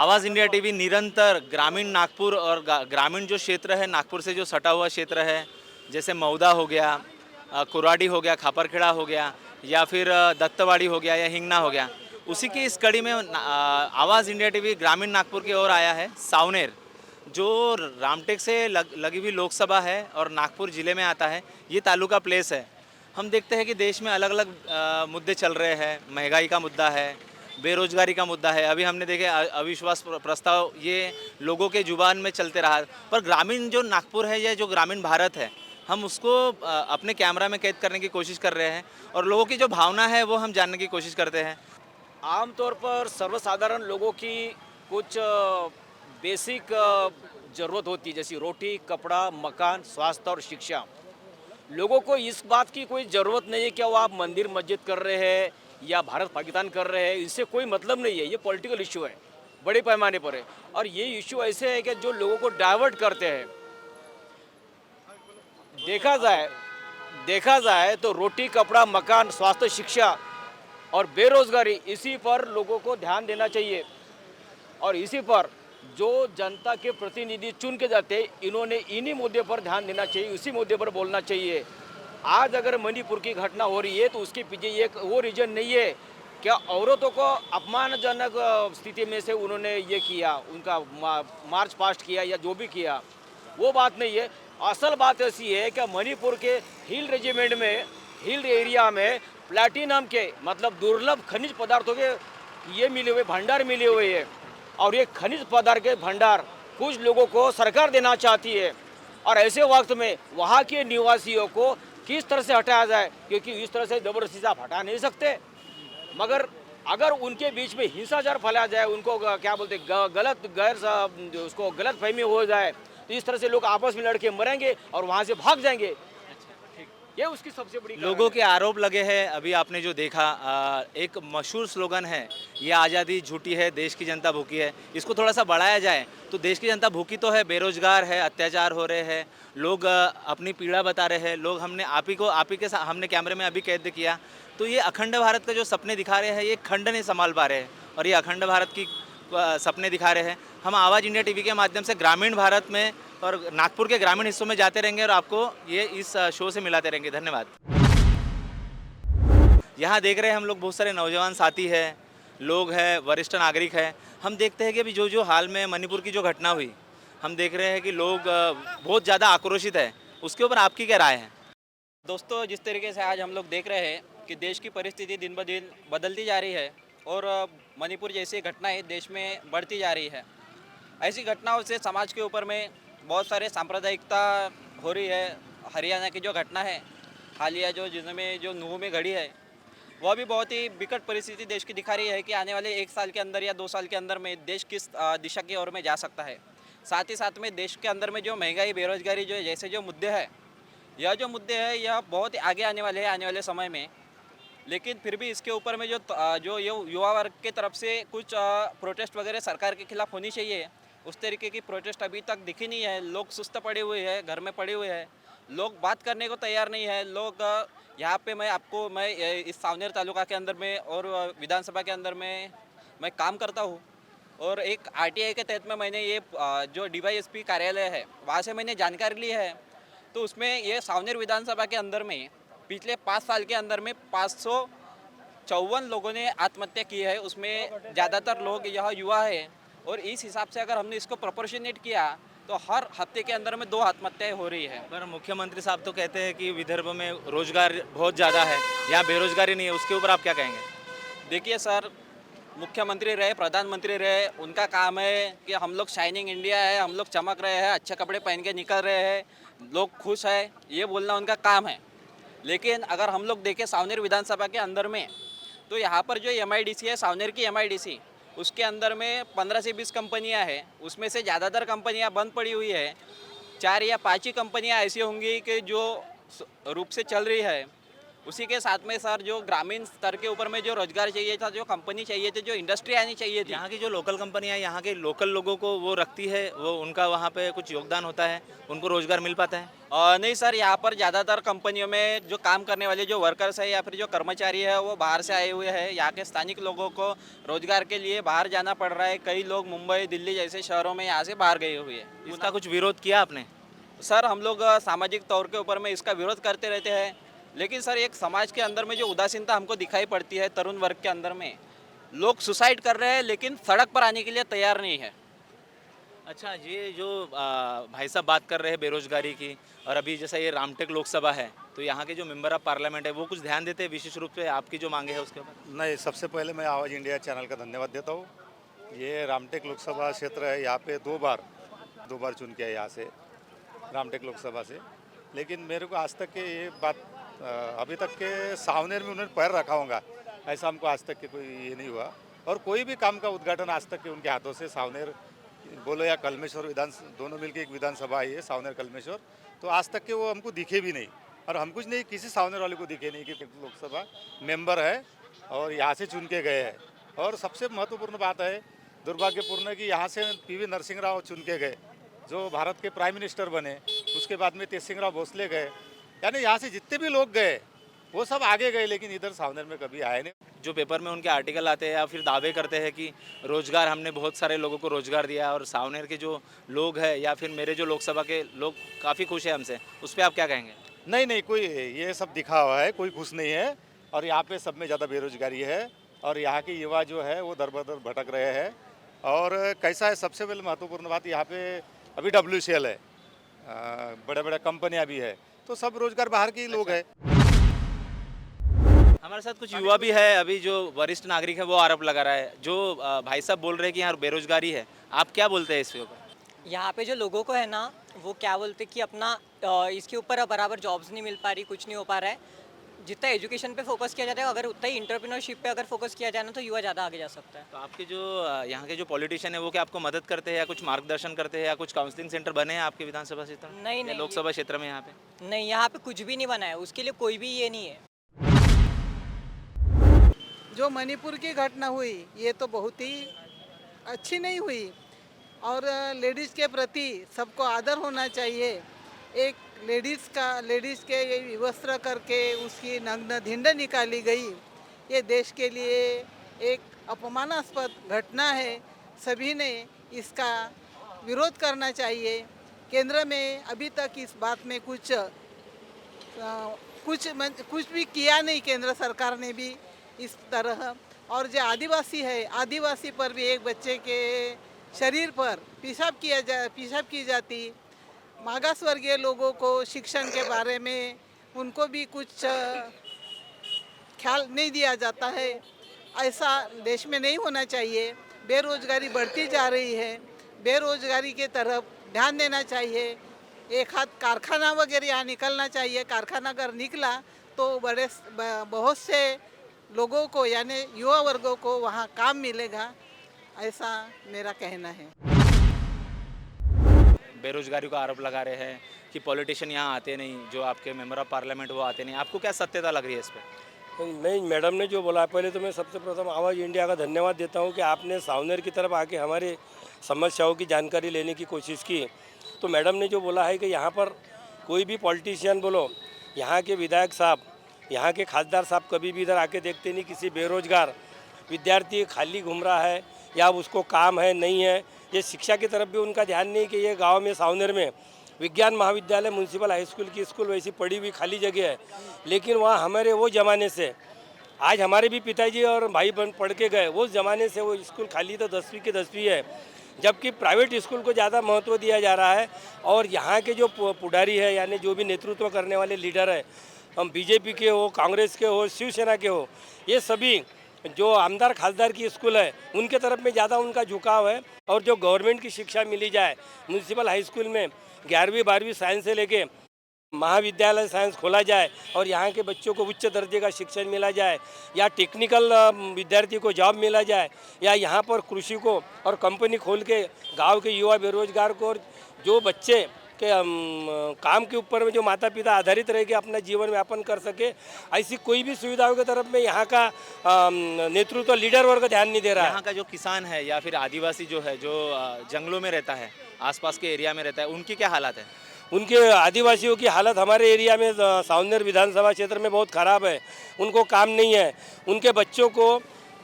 आवाज़ India TV निरंतर ग्रामीण नागपुर और ग्रामीण जो क्षेत्र है नागपुर से जो सटा हुआ क्षेत्र है, जैसे मऊदा हो गया, कुराडी हो गया, खापरखेड़ा हो गया, या फिर दत्तवाड़ी हो गया या हिंगना हो गया, उसी की इस कड़ी में आवाज़ इंडिया टीवी ग्रामीण नागपुर की ओर आया है। सावनेर जो रामटेक से लगी हुई लोकसभा है और नागपुर ज़िले में आता है, ये तालुका प्लेस है। हम देखते हैं कि देश में अलग अलग मुद्दे चल रहे हैं। महंगाई का मुद्दा है, बेरोजगारी का मुद्दा है। अभी हमने देखे अविश्वास प्रस्ताव, ये लोगों के जुबान में चलते रहा। पर ग्रामीण जो नागपुर है या जो ग्रामीण भारत है, हम उसको अपने कैमरा में कैद करने की कोशिश कर रहे हैं और लोगों की जो भावना है वो हम जानने की कोशिश करते हैं। आमतौर पर सर्वसाधारण लोगों की कुछ बेसिक ज़रूरत होती है, जैसे रोटी, कपड़ा, मकान, स्वास्थ्य और शिक्षा। लोगों को इस बात की कोई ज़रूरत नहीं है कि वो आप मंदिर मस्जिद कर रहे हैं या भारत पाकिस्तान कर रहे हैं, इससे कोई मतलब नहीं है। ये पॉलिटिकल इशू है, बड़े पैमाने पर है। और ये इशू ऐसे है कि जो लोगों को डाइवर्ट करते हैं। देखा जाए देखा जाए तो रोटी, कपड़ा, मकान, स्वास्थ्य, शिक्षा और बेरोजगारी, इसी पर लोगों को ध्यान देना चाहिए। और इसी पर जो जनता के प्रतिनिधि चुन के जाते हैं, इन्होंने इन्हीं मुद्दे पर ध्यान देना चाहिए, उसी मुद्दे पर बोलना चाहिए। आज अगर मणिपुर की घटना हो रही है तो उसके पीछे एक वो रीजन नहीं है क्या औरतों को अपमानजनक स्थिति में से उन्होंने ये किया, उनका मार्च पास्ट किया या जो भी किया, वो बात नहीं है। असल बात ऐसी है कि मणिपुर के हिल रेजिमेंट में, हिल एरिया में प्लैटिनम के मतलब दुर्लभ खनिज पदार्थों के ये मिले हुए भंडार मिले हुए हैं। और ये खनिज पदार्थ के भंडार कुछ लोगों को सरकार देना चाहती है। और ऐसे वक्त में वहाँ के निवासियों को किस तरह से हटाया जाए, क्योंकि इस तरह से ज़बरदस्ती से आप हटा नहीं सकते। मगर अगर उनके बीच में हिंसाचार फैलाया जाए, उनको क्या बोलते उसको गलत फहमी हो जाए, तो इस तरह से लोग आपस में लड़के मरेंगे और वहाँ से भाग जाएंगे। ये उसकी सबसे बड़ी लोगों के आरोप लगे हैं। अभी आपने जो देखा, एक मशहूर स्लोगन है, ये आज़ादी झूठी है, देश की जनता भूखी है। इसको थोड़ा सा बढ़ाया जाए तो देश की जनता भूखी तो है, बेरोजगार है, अत्याचार हो रहे हैं, लोग अपनी पीड़ा बता रहे हैं। लोग हमने आप ही के हमने कैमरे में अभी कैद किया, तो ये अखंड भारत का जो सपने दिखा रहे हैं, ये खंड नहीं संभाल पा रहे हैं और ये अखंड भारत की सपने दिखा रहे हैं। हम आवाज़ इंडिया टीवी के माध्यम से ग्रामीण भारत में और नागपुर के ग्रामीण हिस्सों में जाते रहेंगे और आपको ये इस शो से मिलाते रहेंगे। धन्यवाद। यहाँ देख रहे हैं हम लोग, बहुत सारे नौजवान साथी हैं, लोग हैं, वरिष्ठ नागरिक हैं। हम देखते हैं कि अभी जो जो हाल में मणिपुर की जो घटना हुई, हम देख रहे हैं कि लोग बहुत ज़्यादा आक्रोशित है। उसके ऊपर आपकी क्या राय है? दोस्तों, जिस तरीके से आज हम लोग देख रहे हैं कि देश की परिस्थिति दिन ब दिन बदलती जा रही है और मणिपुर जैसी घटनाएं देश में बढ़ती जा रही है। ऐसी घटनाओं से समाज के ऊपर में बहुत सारे सांप्रदायिकता हो रही है। हरियाणा की जो घटना है हालिया, जो जिसमें जो नूह में घड़ी है, वह भी बहुत ही विकट परिस्थिति देश की दिखा रही है कि आने वाले 1 साल के अंदर या 2 साल के अंदर में देश किस दिशा की ओर में जा सकता है। साथ ही साथ में देश के अंदर में जो महंगाई, बेरोजगारी जो जैसे जो मुद्दे हैं, यह जो मुद्दे हैं यह बहुत ही आगे आने वाले हैं आने वाले समय में। लेकिन फिर भी इसके ऊपर में जो युवा वर्ग के तरफ से कुछ प्रोटेस्ट वगैरह सरकार के खिलाफ होनी चाहिए, उस तरीके की प्रोटेस्ट अभी तक दिखी नहीं है। लोग सुस्त पड़े हुए हैं, घर में पड़े हुए हैं, लोग बात करने को तैयार नहीं है। लोग यहाँ पे मैं इस सावनेर तालुका के अंदर में और विधानसभा के अंदर में मैं काम करता हूँ। और एक आरटीआई के तहत में मैंने ये जो डीवाईएसपी कार्यालय है वहाँ से मैंने जानकारी ली है। तो उसमें ये सावनेर विधानसभा के अंदर में पिछले 5 साल के अंदर में 554 लोगों ने आत्महत्या की है। उसमें ज़्यादातर लोग यह युवा है। और इस हिसाब से अगर हमने इसको प्रोपोर्शनेट किया तो हर हफ्ते के अंदर में 2 आत्महत्याएं हो रही है। पर मुख्यमंत्री साहब तो कहते हैं कि विदर्भ में रोजगार बहुत ज़्यादा है, यहाँ बेरोजगारी नहीं है। उसके ऊपर आप क्या कहेंगे? देखिए सर, मुख्यमंत्री रहे, प्रधानमंत्री रहे, उनका काम है कि हम लोग शाइनिंग इंडिया है, हम लोग चमक रहे हैं, अच्छे कपड़े पहन के निकल रहे हैं, लोग खुश है, ये बोलना उनका काम है। लेकिन अगर हम लोग देखें सावनेर विधानसभा के अंदर में, तो यहाँ पर जो एमआईडीसी है, सावनेर की एमआईडीसी, उसके अंदर में 15 से 20 कंपनियाँ हैं। उसमें से ज़्यादातर कंपनियाँ बंद पड़ी हुई है। 4 या 5 ही कंपनियाँ ऐसी होंगी कि जो रूप से चल रही है। उसी के साथ में सर जो ग्रामीण स्तर के ऊपर में जो रोजगार चाहिए था, जो कंपनी चाहिए थी, जो इंडस्ट्री आनी चाहिए थी, यहाँ की जो लोकल कंपनियाँ यहाँ के लोकल लोगों को वो रखती है, वो उनका वहाँ पे कुछ योगदान होता है, उनको रोजगार मिल पाता है? नहीं सर, यहाँ पर ज़्यादातर कंपनियों में जो काम करने वाले जो वर्कर्स है या फिर जो कर्मचारी है वो बाहर से आए हुए हैं। यहाँ के स्थानिक लोगों को रोजगार के लिए बाहर जाना पड़ रहा है। कई लोग मुंबई, दिल्ली जैसे शहरों में यहाँ से बाहर गए हुए हैं। इसका कुछ विरोध किया आपने? सर हम लोग सामाजिक तौर के ऊपर में इसका विरोध करते रहते हैं, लेकिन सर एक समाज के अंदर में जो उदासीनता हमको दिखाई पड़ती है तरुण वर्ग के अंदर में, लोग सुसाइड कर रहे हैं लेकिन सड़क पर आने के लिए तैयार नहीं है। अच्छा, ये जो भाई साहब बात कर रहे हैं बेरोजगारी की, और अभी जैसा ये रामटेक लोकसभा है, तो यहाँ के जो मेंबर ऑफ पार्लियामेंट है वो कुछ ध्यान देते हैं विशेष रूप से आपकी जो मांगे है उसके ऊपर? नहीं, सबसे पहले मैं आवाज़ इंडिया चैनल का धन्यवाद देता हूँ। ये रामटेक लोकसभा क्षेत्र है, यहाँ पे दो बार चुन के है यहाँ से, रामटेक लोकसभा से। लेकिन मेरे को आज तक के ये बात अभी तक के सावनेर में उन्होंने पैर रखा होगा, ऐसा हमको आज तक के कोई ये नहीं हुआ। और कोई भी काम का उद्घाटन आज तक के उनके हाथों से, सावनेर बोलो या कलमेश्वर दोनों मिलके एक विधानसभा आई है सावनेर कलमेश्वर, तो आज तक के वो हमको दिखे भी नहीं। और हम कुछ नहीं, किसी सावनेर वाले को दिखे नहीं कि लोकसभा मेंबर है और यहाँ से चुन के गए हैं। और सबसे महत्वपूर्ण बात है, दुर्भाग्यपूर्ण है कि यहाँ से पीवी नरसिंह राव चुन के गए, जो भारत के प्राइम मिनिस्टर बने। उसके बाद में तेज सिंह राव भोसले गए, यानी यहाँ से जितने भी लोग गए वो सब आगे गए, लेकिन इधर सावनेर में कभी आए नहीं। जो पेपर में उनके आर्टिकल आते हैं या फिर दावे करते हैं कि रोजगार, हमने बहुत सारे लोगों को रोजगार दिया और सावनेर के जो लोग हैं या फिर मेरे जो लोकसभा के लोग काफ़ी खुश हैं हमसे, उस पर आप क्या कहेंगे? नहीं, कोई ये सब दिखा हुआ है, कोई खुश नहीं है। और यहाँ पे सब में ज़्यादा बेरोजगारी है और यहाँ के युवा जो है वो दर बदर भटक रहे हैं। और कैसा है, सबसे पहले महत्वपूर्ण बात, यहाँ पे अभी WCL है, बड़े बड़े कंपनियाँ भी है, तो सब रोजगार बाहर के ही लोग हैं। हमारे साथ कुछ युवा भी है, अभी जो वरिष्ठ नागरिक है वो आरोप लगा रहा है, जो भाई साहब बोल रहे हैं कि यहाँ बेरोजगारी है, आप क्या बोलते हैं इसके ऊपर? यहाँ पे जो लोगों को है ना, वो क्या बोलते कि अपना इसके ऊपर बराबर जॉब्स नहीं मिल पा रही, कुछ नहीं हो पा रहा है। जितना एजुकेशन पे फोकस किया जाता है, अगर उतना ही इंटरप्रेन्योरशिप पे अगर फोकस किया जाए ना, तो युवा ज़्यादा आगे जा सकता है। तो आपके जो यहाँ के जो पॉलिटिशियन है वो क्या आपको मदद करते हैं या कुछ मार्गदर्शन करते हैं या कुछ काउंसलिंग सेंटर बने हैं आपके विधानसभा क्षेत्र में? नहीं, या नहीं। लोकसभा क्षेत्र में यहाँ पे? नहीं, यहाँ पे कुछ भी नहीं बना है, उसके लिए कोई भी ये नहीं है। जो मणिपुर की घटना हुई ये तो बहुत ही अच्छी नहीं हुई, और लेडीज़ के प्रति सबको आदर होना चाहिए। एक लेडीज़ के ये वस्त्र करके उसकी नग्न धिंड निकाली गई, ये देश के लिए एक अपमानास्पद घटना है। सभी ने इसका विरोध करना चाहिए। केंद्र में अभी तक इस बात में कुछ भी किया नहीं, केंद्र सरकार ने भी इस तरह। और जो आदिवासी है, आदिवासी पर भी एक बच्चे के शरीर पर पेशाब की जाती। मागास वर्गीय लोगों को शिक्षण के बारे में उनको भी कुछ ख्याल नहीं दिया जाता है। ऐसा देश में नहीं होना चाहिए। बेरोजगारी बढ़ती जा रही है, बेरोजगारी के तरफ ध्यान देना चाहिए। एक हाथ कारखाना वगैरह यहाँ निकलना चाहिए। कारखाना अगर निकला तो बहुत से लोगों को, यानी युवा वर्गों को वहाँ काम मिलेगा, ऐसा मेरा कहना है। बेरोजगारी का आरोप लगा रहे हैं कि पॉलिटिशियन यहाँ आते नहीं, जो आपके मेंबर ऑफ पार्लियामेंट वो आते नहीं, आपको क्या सत्यता लग रही है इस पर? नहीं, मैडम ने जो बोला, पहले तो मैं सबसे प्रथम आवाज़ इंडिया का धन्यवाद देता हूँ कि आपने सावनेर की तरफ आके हमारे समस्याओं की जानकारी लेने की कोशिश की। तो मैडम ने जो बोला है कि यहाँ पर कोई भी पॉलिटिशियन बोलो, यहाँ के विधायक साहब, यहाँ के खासदार साहब कभी भी इधर आके देखते नहीं। किसी बेरोजगार विद्यार्थी खाली घूम रहा है या उसको काम है नहीं है, ये शिक्षा की तरफ भी उनका ध्यान नहीं कि ये गांव में सावनेर में विज्ञान महाविद्यालय, म्यूनसिपल हाई स्कूल की स्कूल वैसी पड़ी हुई खाली जगह है, लेकिन वहाँ हमारे वो ज़माने से, आज हमारे भी पिताजी और भाई बहन पढ़ के गए, वो ज़माने से वो स्कूल खाली तो 10वीं की 10वीं है, जबकि प्राइवेट स्कूल को ज़्यादा महत्व दिया जा रहा है। और यहाँ के जो पुढारी है, यानी जो भी नेतृत्व करने वाले लीडर है, हम बीजेपी के हो, कांग्रेस के हो, शिवसेना के हो, ये सभी जो आमदार खासदार की स्कूल है उनके तरफ में ज़्यादा उनका झुकाव है। और जो गवर्नमेंट की शिक्षा मिली जाए, म्यूनसिपल हाई स्कूल में 11वीं 12वीं साइंस से लेके महाविद्यालय साइंस खोला जाए और यहाँ के बच्चों को उच्च दर्जे का शिक्षण मिला जाए, या टेक्निकल विद्यार्थी को जॉब मिला जाए, या यहाँ पर कृषि को और कंपनी खोल के गांव के युवा बेरोजगार को, और जो बच्चे कि काम के ऊपर में जो माता पिता आधारित रह के अपना जीवन यापन कर सके, ऐसी कोई भी सुविधाओं की तरफ में यहाँ का नेतृत्व लीडर वर्ग ध्यान नहीं दे रहा है। यहाँ का जो किसान है या फिर आदिवासी जो है, जो जंगलों में रहता है, आसपास के एरिया में रहता है, उनकी क्या हालत है? उनके आदिवासियों की हालत हमारे एरिया में सावनेर विधानसभा क्षेत्र में बहुत ख़राब है। उनको काम नहीं है, उनके बच्चों को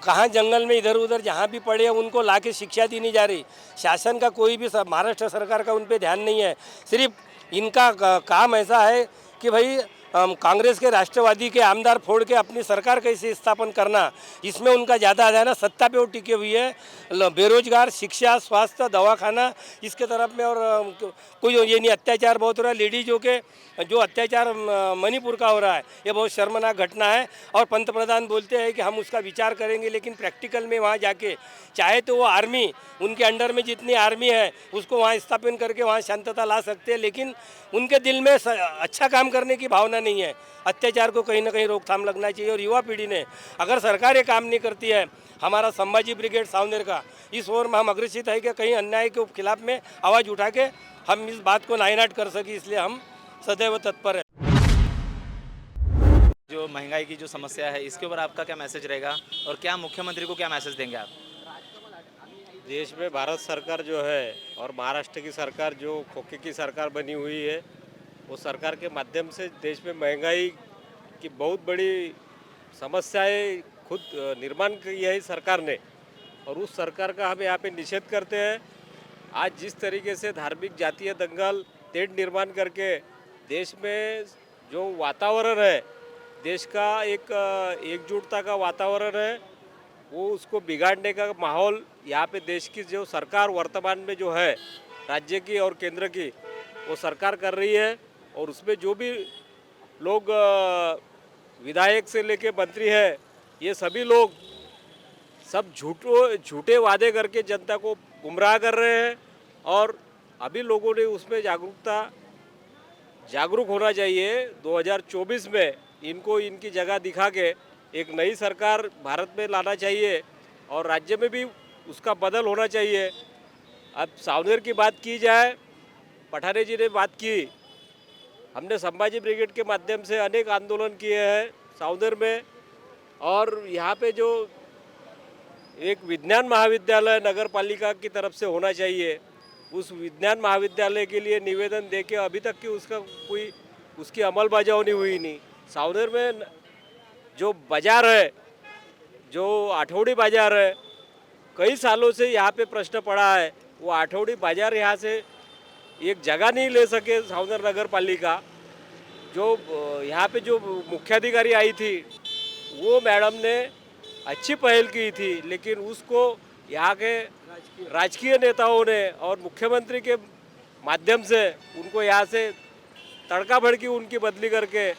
कहाँ जंगल में इधर उधर जहाँ भी पढ़े उनको ला के शिक्षा दी नहीं जा रही। शासन का कोई भी महाराष्ट्र सरकार का उन पे ध्यान नहीं है। सिर्फ इनका काम ऐसा है कि भाई कांग्रेस के राष्ट्रवादी के आमदार फोड़ के अपनी सरकार कैसे स्थापन करना, इसमें उनका ज़्यादा ध्यान है। सत्ता पे वो टिके हुई है। बेरोजगार, शिक्षा, स्वास्थ्य, दवाखाना इसके तरफ में, और कोई ये नहीं, अत्याचार बहुत हो रहा है। लेडीजों के जो अत्याचार मणिपुर का हो रहा है, ये बहुत शर्मनाक घटना है। और पंतप्रधान बोलते हैं कि हम उसका विचार करेंगे, लेकिन प्रैक्टिकल में वहाँ जाके चाहे तो वो आर्मी, उनके अंडर में जितनी आर्मी है उसको वहाँ स्थापन करके वहाँ शांतता ला सकते हैं, लेकिन उनके दिल में अच्छा काम करने की भावना नहीं है। अत्याचार को कहीं ना कहीं रोकथाम लगना चाहिए। और युवा पीढ़ी ने, अगर सरकार ये काम नहीं करती है, हमारा संभाजी ब्रिगेड सावनेर का इस ओर में हम अग्रसित है कि कहीं अन्याय के खिलाफ में आवाज़ उठा के हम इस बात को नायनाट कर सके, इसलिए हम सदैव तत्पर है। जो महंगाई की जो समस्या है, इसके ऊपर आपका क्या मैसेज रहेगा और क्या मुख्यमंत्री को क्या मैसेज देंगे आप? देश में भारत सरकार जो है और महाराष्ट्र की सरकार जो खोखे की सरकार बनी हुई है, वो सरकार के माध्यम से देश में महंगाई की बहुत बड़ी समस्याएं खुद निर्माण की है सरकार ने, और उस सरकार का हम यहाँ पे निषेध करते हैं। आज जिस तरीके से धार्मिक जातीय दंगल तेढ़ निर्माण करके देश में जो वातावरण है, देश का एक एकजुटता का वातावरण है, वो उसको बिगाड़ने का माहौल यहाँ पे देश की जो सरकार वर्तमान में जो है राज्य की और केंद्र की, वो सरकार कर रही है। और उसमें जो भी लोग विधायक से लेके मंत्री है, ये सभी लोग सब झूठे वादे करके जनता को गुमराह कर रहे हैं। और अभी लोगों ने उसमें जागरूक होना चाहिए। 2024 में इनको इनकी जगह दिखा के एक नई सरकार भारत में लाना चाहिए और राज्य में भी उसका बदल होना चाहिए। अब सावनेर की बात की जाए, पठाने जी ने बात की, हमने संभाजी ब्रिगेड के माध्यम से अनेक आंदोलन किए हैं सावनेर में। और यहाँ पे जो एक विज्ञान महाविद्यालय नगर पालिका की तरफ से होना चाहिए, उस विज्ञान महाविद्यालय के लिए निवेदन देके अभी तक की उसका कोई उसकी अमलबजावनी हुई नहीं। सावनेर में जो बाज़ार है, जो आठौड़ी बाज़ार है, कई सालों से यहाँ पे प्रश्न पड़ा है। वो आठौड़ी बाज़ार यहाँ से एक जगह नहीं ले सके सावनेर नगर पालिका। जो यहाँ पे जो मुख्याधिकारी आई थी, वो मैडम ने अच्छी पहल की थी, लेकिन उसको यहाँ के राजकीय नेताओं ने और मुख्यमंत्री के माध्यम से उनको यहाँ से तड़का भड़की उनकी बदली करके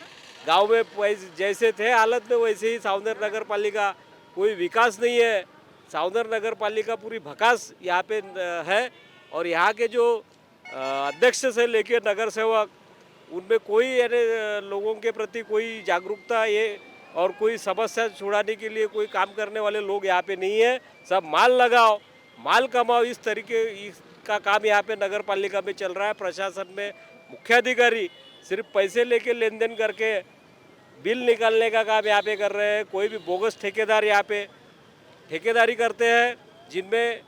गांव में जैसे थे हालत में वैसे ही सावनेर नगर पालिका, कोई विकास नहीं है। सावनेर नगर पालिका पूरी भकास यहाँ पे है। और यहाँ के जो अध्यक्ष से लेके नगर सेवक, उनमें कोई लोगों के प्रति कोई जागरूकता ये और कोई समस्या छुड़ाने के लिए कोई काम करने वाले लोग यहाँ पे नहीं है। सब माल लगाओ, माल कमाओ, इस तरीके का काम यहाँ पे नगर पालिका में चल रहा है। प्रशासन में मुख्याधिकारी सिर्फ पैसे लेके लेन देन करके बिल निकालने का काम यहाँ पे कर रहे हैं। कोई भी बोगस ठेकेदार यहाँ पे ठेकेदारी करते हैं जिनमें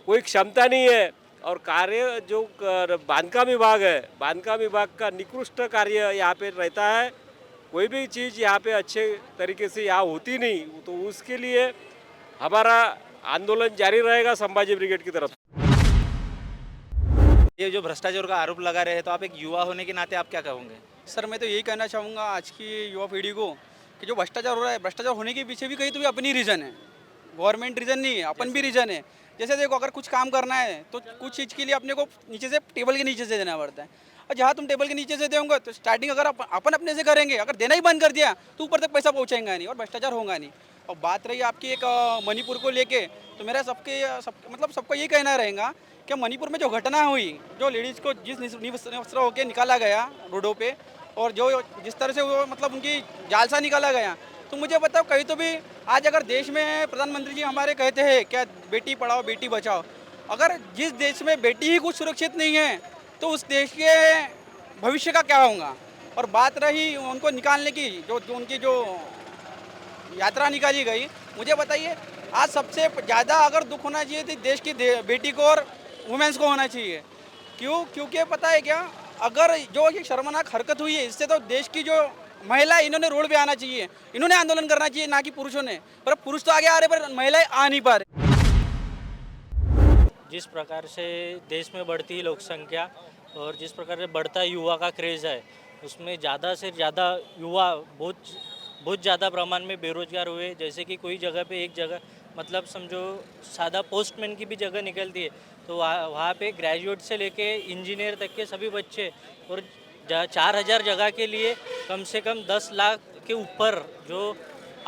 कोई क्षमता नहीं है। और कार्य जो बांधकाम विभाग है, बांधकाम विभाग का निकृष्ट कार्य यहाँ पे रहता है। कोई भी चीज़ यहाँ पे अच्छे तरीके से यहाँ होती नहीं, तो उसके लिए हमारा आंदोलन जारी रहेगा संभाजी ब्रिगेड की तरफ। ये जो भ्रष्टाचार का आरोप लगा रहे हैं, तो आप एक युवा होने के नाते आप क्या कहोगे? सर मैं तो यही कहना चाहूँगा आज की युवा पीढ़ी को कि जो भ्रष्टाचार हो रहा है, भ्रष्टाचार होने के पीछे भी कहीं तो भी अपनी रीज़न है, गवर्नमेंट रीज़न नहीं है, अपन भी रीज़न है। जैसे देखो, अगर कुछ काम करना है तो कुछ चीज़ के लिए अपने को नीचे से टेबल के नीचे से देना पड़ता है। और जहाँ तुम टेबल के नीचे से दोगे तो स्टार्टिंग अगर अपन अपने से करेंगे, अगर देना ही बंद कर दिया तो ऊपर तक पैसा पहुँचेगा नहीं और भ्रष्टाचार होगा नहीं। और बात रही आपकी एक मणिपुर को लेके, तो मेरा सबका ये कहना रहेगा कि मणिपुर में जो घटना हुई, जो लेडीज़ को जिस निवस्त्र होकर निकाला गया रोडों पे, और जो जिस तरह से वो उनकी जालसा निकाला गया, तो मुझे बताओ कहीं तो भी आज अगर देश में प्रधानमंत्री जी हमारे कहते हैं क्या बेटी पढ़ाओ बेटी बचाओ, अगर जिस देश में बेटी ही कुछ सुरक्षित नहीं है तो उस देश के भविष्य का क्या होगा। और बात रही उनको निकालने की, जो उनकी जो यात्रा निकाली गई, मुझे बताइए आज सबसे ज़्यादा अगर दुख होना चाहिए तो देश की बेटी को और वुमेंस को होना चाहिए। क्यों? क्योंकि पता है क्या, अगर जो ये शर्मनाक हरकत हुई है इससे तो देश की जो महिला है, इन्होंने रोड पे आना चाहिए, इन्होंने आंदोलन करना चाहिए, ना कि पुरुषों ने। पर पुरुष तो आगे आ रहे पर महिलाएं आ नहीं पा रही। जिस प्रकार से देश में बढ़ती लोक संख्या और जिस प्रकार से बढ़ता युवा का क्रेज़ है, उसमें ज़्यादा से ज़्यादा युवा बहुत ज़्यादा प्रमाण में बेरोजगार हुए। जैसे कि कोई जगह पे एक जगह मतलब समझो सादा पोस्टमैन की भी जगह निकलती है तो वहाँ पे ग्रेजुएट से लेके इंजीनियर तक के सभी बच्चे, और 4,000 जगह के लिए कम से कम 10 लाख के ऊपर जो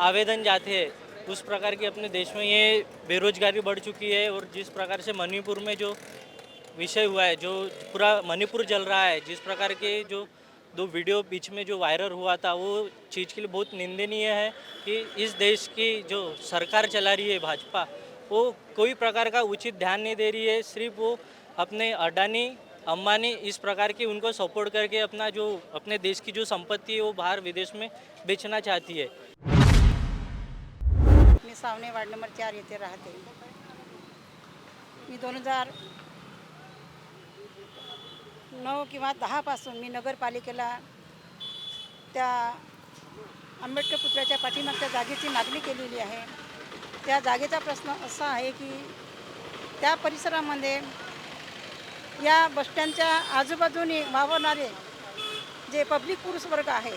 आवेदन जाते हैं, उस प्रकार की अपने देश में ये बेरोजगारी बढ़ चुकी है। और जिस प्रकार से मणिपुर में जो विषय हुआ है, जो पूरा मणिपुर जल रहा है, जिस प्रकार के जो 2 वीडियो बीच में जो वायरल हुआ था, वो चीज़ के लिए बहुत निंदनीय है कि इस देश की जो सरकार चला रही है भाजपा, वो कोई प्रकार का उचित ध्यान नहीं दे रही है। सिर्फ वो अपने अडानी अंबानी इस प्रकार की उनको सपोर्ट करके अपने देश की जो संपत्ति है वो बाहर विदेश में बेचना चाहती है। मी सावने वार्ड नंबर 4 येथे राहते। मी 2009 किंवा 10 पासून मी नगरपालिकेला त्या आंबेडकर पुतळ्याच्या पाठीमागच्या जागेची मागणी केलेली आहे। त्या जागेचा प्रश्न असा आहे की त्या परिसरामध्ये या बसस्टँडच्या आजूबाजूने वावरणारे जे पब्लिक पुरुष वर्ग आहे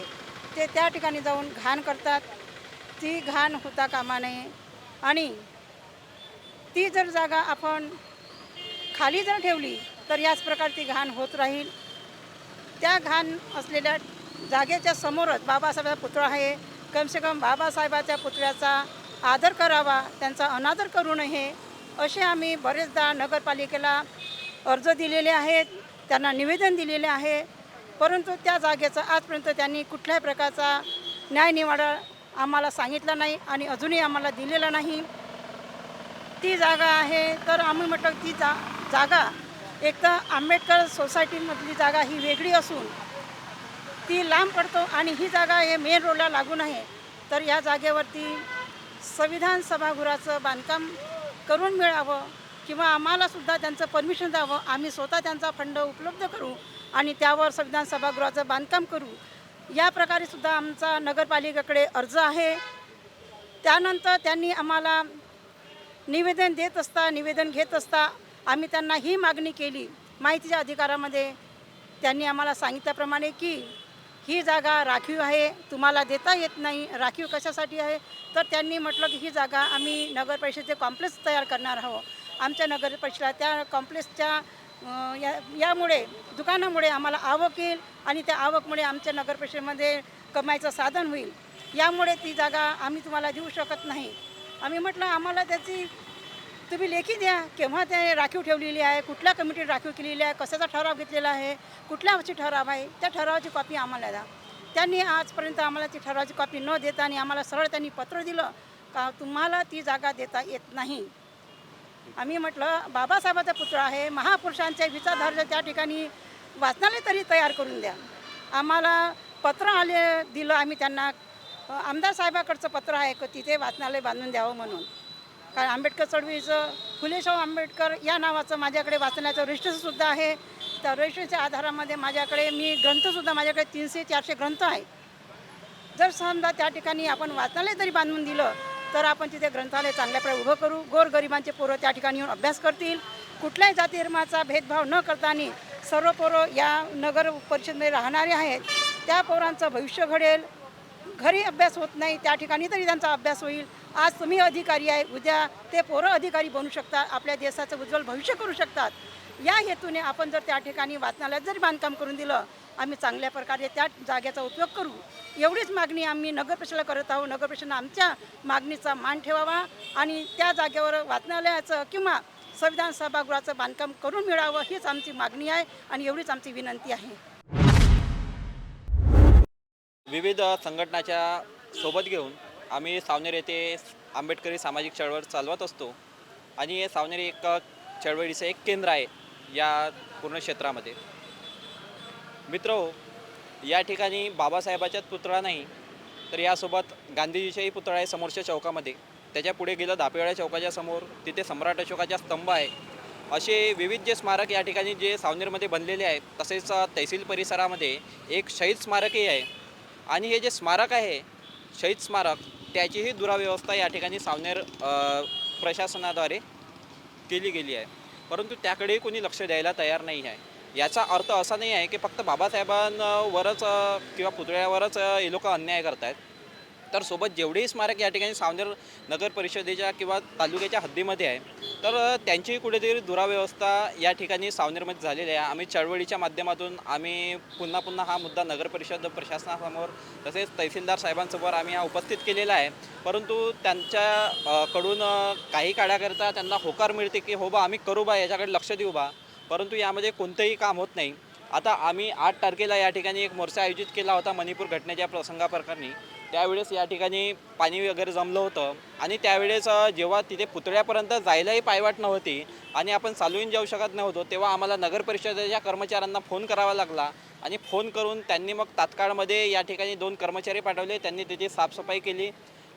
ते त्या ठिकाणी जाऊन घाण करतात। ती घाण होता कामा नये आणि ती जर जागा आपण खाली जर ठेवली तर याच प्रकारची घाण होत राहील। त्या घाण असलेल्या जागेच्या समोरच बाबासाहेबांचा पुतळा आहे। कम से कम बाबासाहेबाच्या पुतळ्याचा आदर करावा, त्यांचा अनादर करू नये असे आम्ही बरेचदा नगरपालिकेला अर्ज दिलेले आहेत, त्यांना निवेदन दिलेले आहे। परंतु त्या जागेचा आजपर्यंत त्यांनी कुठल्याही प्रकारचा न्यायनिवाडा आम्हाला सांगितला नाही आणि अजूनही आम्हाला दिलेला नाही। ती जागा आहे तर आम्ही म्हटलं ती जागा एक तर आंबेडकर सोसायटीमधली जागा ही वेगळी असून ती लांब पडतो आणि ही जागा हे मेन रोडला लागून आहे, तर या जागेवरती संविधान सभागृहाचं बांधकाम करून मिळावं किंवा आम्हालासुद्धा त्यांचं परमिशन द्यावं। आम्ही स्वतः त्यांचा फंड उपलब्ध करू आणि त्यावर संविधान सभागृहाचं बांधकाम करू। या प्रकारे सुद्धा आमचा नगरपालिकेकडे अर्ज आहे। त्यानंतर त्यांनी आम्हाला निवेदन घेत असता आम्ही त्यांना ही मागणी केली माहितीच्या अधिकारामध्ये। त्यांनी आम्हाला सांगितल्याप्रमाणे की ही जागा राखीव आहे, तुम्हाला देता येत नाही। राखीव कशासाठी आहे तर त्यांनी म्हटलं की ही जागा आम्ही नगर परिषदेचे कॉम्प्लेक्स तयार करणार आहोत। आमच्या नगर परिषदेला त्या कॉम्प्लेक्सच्या यामुळे दुकानामुळे आम्हाला आवक येईल आणि त्या आवकमुळे आमच्या नगर परिषदेमध्ये कमाईचं साधन होईल। यामुळे ती जागा आम्ही तुम्हाला देऊ शकत नाही। आम्ही म्हटलं आम्हाला त्याची तुम्ही लेखी द्या, केव्हा ते राखीव ठेवलेली आहे, कुठल्या कमिटीने राखीव केलेली आहे, कशाचा ठराव घेतलेला आहे, कुठल्या वर्षी ठराव आहे, त्या ठरावाची कॉपी आम्हाला द्या। त्यांनी आजपर्यंत आम्हाला ती ठरावाची कॉपी न देता आणि आम्हाला सरळ त्यांनी पत्र दिलं का तुम्हाला ती जागा देता येत नाही। आम्ही म्हटलं बाबासाहेबाचा पुतळा आहे, महापुरुषांच्या विचारधारेच्या त्या ठिकाणी वाचनालय तरी तयार करून द्या। आम्हाला पत्र दिलं आम्ही त्यांना, आमदार साहेबाकडचं पत्र आहे की तिथे वाचनालय बांधून द्यावं म्हणून। कारण आंबेडकर चळवळीचं फुलेशाहू आंबेडकर या नावाचं माझ्याकडे वाचनाचं रजिस्टरसुद्धा आहे। त्या रजिस्टरच्या आधारामध्ये माझ्याकडे ग्रंथसुद्धा माझ्याकडे 300-400 ग्रंथ आहे। जर समजा त्या ठिकाणी आपण वाचनालय तरी बांधून दिलं तर आपण तिथे ग्रंथालय चांगल्याप्रकारे उभं करू। गोरगरिबांचे पोरं त्या ठिकाणी येऊन अभ्यास करतील। कुठल्याही जाती धर्माचा भेदभाव न करताना सर्व पोरं या नगर परिषदेमध्ये राहणारे आहेत, त्या पोरांचं भविष्य घडेल। घरी अभ्यास होत नाही त्या ठिकाणी तरी त्यांचा अभ्यास होईल। आज तुम्ही अधिकारी आहे, उद्या ते पोरं अधिकारी बनू शकतात, आपल्या देशाचं उज्ज्वल भविष्य करू शकतात। या हेतूने आपण जर त्या ठिकाणी वाचनालयात जरी बांधकाम करून दिलं, आम्ही चांगल्या प्रकारे त्या जागेचा उपयोग करू। एवढीच मागणी आम्ही नगर परिषदेला करत आहोत। नगर परिषदेनं आमच्या मागणीचा मान ठेवावा आणि त्या जागेवर वाचनालयाचं किंवा संविधान सभागृहाचं बांधकाम करून मिळावं हीच आमची मागणी आहे आणि एवढीच आमची विनंती आहे। विविध संघटनाच्या सोबत घेऊन आम्ही सावनेर येथे आंबेडकरी सामाजिक चळवळ चालवत असतो आणि हे सावनेर एक चळवळीचं एक केंद्र आहे या पूर्ण क्षेत्रामध्ये। मित्रहो, या ठिकाणी बाबासाहेबाच्याच पुतळा नाही तर यासोबत गांधीजीच्याही पुतळा आहे समोरच्या चौकामध्ये. त्याच्या पुढे गेलं दापेवाड्या चौकाच्या समोर, तिथे सम्राट अशोकाचा स्तंभ आहे. असे विविध जे स्मारक या ठिकाणी जे सावनेरमध्ये बनलेले आहेत. तसेच तहसील परिसरामध्ये एक शहीद स्मारकही आहे. आणि हे जे स्मारक आहे शहीद स्मारक, त्याचीही दुराव्यवस्था या ठिकाणी सावनेर प्रशासनाद्वारे केली गेली आहे. परंतु त्याकडेही कोणी लक्ष द्यायला तयार नाही आहे. याचा अर्थ असा नाही आहे की फक्त बाबासाहेबांवरच किंवा पुतळ्यावरच हे लोक अन्याय करत आहेत. तर सोबत जेवढेही स्मारक या ठिकाणी सावनेर नगर परिषदेच्या किंवा तालुक्याच्या हद्दीमध्ये आहे तर त्यांचीही कुठेतरी दुराव्यवस्था या ठिकाणी सावनेरमध्ये झालेली आहे. आम्ही चळवळीच्या माध्यमातून आम्ही पुन्हा पुन्हा हा मुद्दा नगर परिषद प्रशासनासमोर तसेच तहसीलदार साहेबांसमोर आम्ही हा उपस्थित केलेला आहे. परंतु त्यांच्या कडून काही काळाकरता त्यांना होकार मिळते की हो बा आम्ही करू बा, याच्याकडे लक्ष देऊ बा, परंतु यामध्ये कोणतंही काम होत नाही. आता आम्ही 8 तारखेला या ठिकाणी एक मोर्चा आयोजित केला होता मणिपूर घटनेच्या प्रसंगाप्रकरणी. त्यावेळेस या ठिकाणी पाणी वगैरे जमलं होतं आणि त्यावेळेस जेव्हा तिथे पुतळ्यापर्यंत जायलाही पायवाट नव्हती आणि आपण चालून जाऊ शकत नव्हतो, तेव्हा आम्हाला नगर परिषदेच्या कर्मचाऱ्यांना फोन करावा लागला आणि फोन करून त्यांनी मग तात्काळमध्ये या ठिकाणी 2 कर्मचारी पाठवले. त्यांनी तिथे साफसफाई केली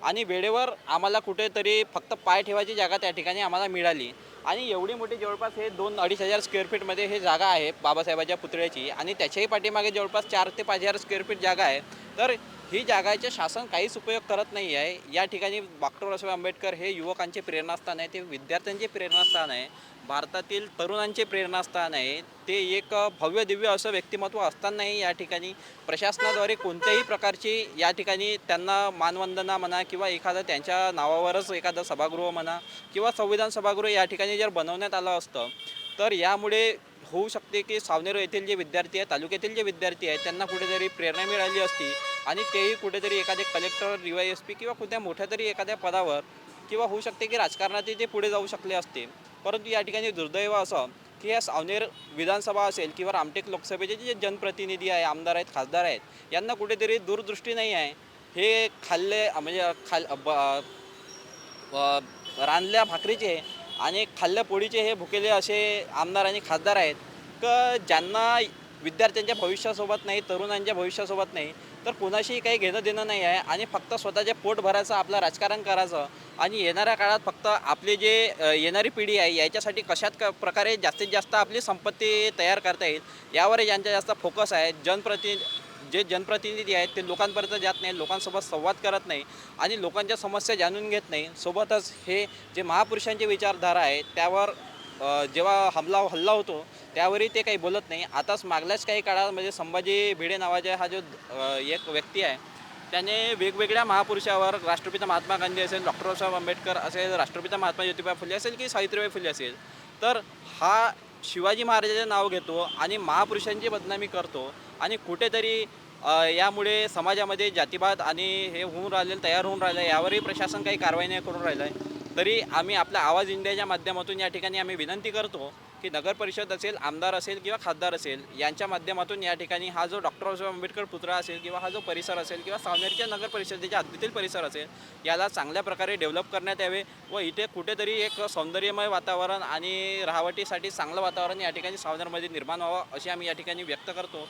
आणि वेळेवर आम्हाला कुठेतरी फक्त पाय ठेवायची जागा त्या ठिकाणी आम्हाला मिळाली. आणि एवढी मोठी जवळपास हे 2-2.5 हजार स्क्वेअर फीटमध्ये हे जागा आहे बाबासाहेबाच्या पुतळ्याची आणि त्याच्याही पाठीमागे जवळपास 4 ते 5 हजार स्क्वेअर फीट जागा आहे. तर ही जागाचे शासन काहीच उपयोग करत नाही आहे. या ठिकाणी डॉक्टर बाबासाहेब आंबेडकर हे युवकांचे प्रेरणास्थान आहे, ते विद्यार्थ्यांचे प्रेरणास्थान आहे, भारतातील तरुणांचे प्रेरणास्थान आहे. ते एक भव्य दिव्य असं व्यक्तिमत्व असतानाही या ठिकाणी प्रशासनाद्वारे कोणत्याही प्रकारची या ठिकाणी त्यांना मानवंदना म्हणा किंवा एखादं त्यांच्या नावावरच एखादं सभागृह म्हणा किंवा संविधान सभागृह या ठिकाणी जर बनवण्यात आलं असतं तर यामुळे होऊ शकते की सावनेर येथील जे विद्यार्थी आहेत, तालुक्यातील जे विद्यार्थी आहेत, त्यांना कुठेतरी प्रेरणा मिळाली असती आणि तेही कुठेतरी एखादे कलेक्टर, DYSP किंवा कुठल्या मोठ्या तरी एखाद्या पदावर किंवा होऊ शकते की राजकारणातही ते पुढे जाऊ शकले असते. परंतु या ठिकाणी दुर्दैव असं की या सावनेर विधानसभा असेल किंवा रामटेक लोकसभेचे जे जनप्रतिनिधी आहे, आमदार आहेत, खासदार आहेत, यांना कुठेतरी दूरदृष्टी नाही आहे. हे खाल्ले म्हणजे रांधल्या भाकरीचे आणि खाल्ल्या पोळीचे हे भुकेले असे आमदार आणि खासदार आहेत की ज्यांना विद्यार्थ्यांच्या भविष्यासोबत नाही, तरुणांच्या भविष्यासोबत नाही, तर कोणाशीही काही घेणं देणं नाही आहे आणि फक्त स्वतःचे पोट भरायचं, आपलं राजकारण करायचं आणि येणाऱ्या काळात फक्त आपले जे येणारी पिढी आहे याच्यासाठी कशात प्रकारे जास्तीत जास्त आपली संपत्ती तयार करता येईल यावर यांचा जास्त फोकस आहे. जे जनप्रतिनिधी आहेत ते लोकांपर्यंत जात नाही, लोकांसोबत संवाद करत नाही आणि लोकांच्या समस्या जाणून घेत नाही. सोबतच हे जे महापुरुषांची विचारधारा आहे त्यावर जेव्हा हल्ला होतो त्यावरही ते काही बोलत नाही. आताच मागल्याच काही काळात म्हणजे संभाजी भिडे नावाचा हा जो एक व्यक्ती आहे त्याने वेगवेगळ्या महापुरुषावर, राष्ट्रपिता महात्मा गांधी असेल, डॉक्टर बाबासाहेब आंबेडकर असेल, राष्ट्रपिता महात्मा ज्योतिबा फुले असेल की सावित्रीबाई फुले असेल, तर हा शिवाजी महाराजांचे नाव घेतो आणि महापुरुषांची बदनामी करतो आणि कुठेतरी यामुळे समाजामध्ये जातीवाद आणि हे होऊन राहिलेलं, तयार होऊन राहिलं, यावरही प्रशासन काही कारवाई नाही करून राहिलं आहे. तरी आम्ही आपल्या आवाज इंडियाच्या माध्यमातून या ठिकाणी आम्ही विनंती करतो की नगर परिषद असेल, आमदार असेल किंवा खासदार असेल, यांच्या माध्यमातून या ठिकाणी हा जो डॉक्टर बाबासाहेब आंबेडकर पुतळा असेल किंवा हा जो परिसर असेल किंवा सावनेरच्या नगर परिषदेच्या हद्दीतील परिसर असेल, याला चांगल्या प्रकारे डेव्हलप करण्यात यावे व इथे कुठेतरी एक सौंदर्यमय वातावरण आणि राहावटीसाठी चांगलं वातावरण या ठिकाणी सावनेरमध्ये निर्माण व्हावं अशी आम्ही या ठिकाणी व्यक्त करतो.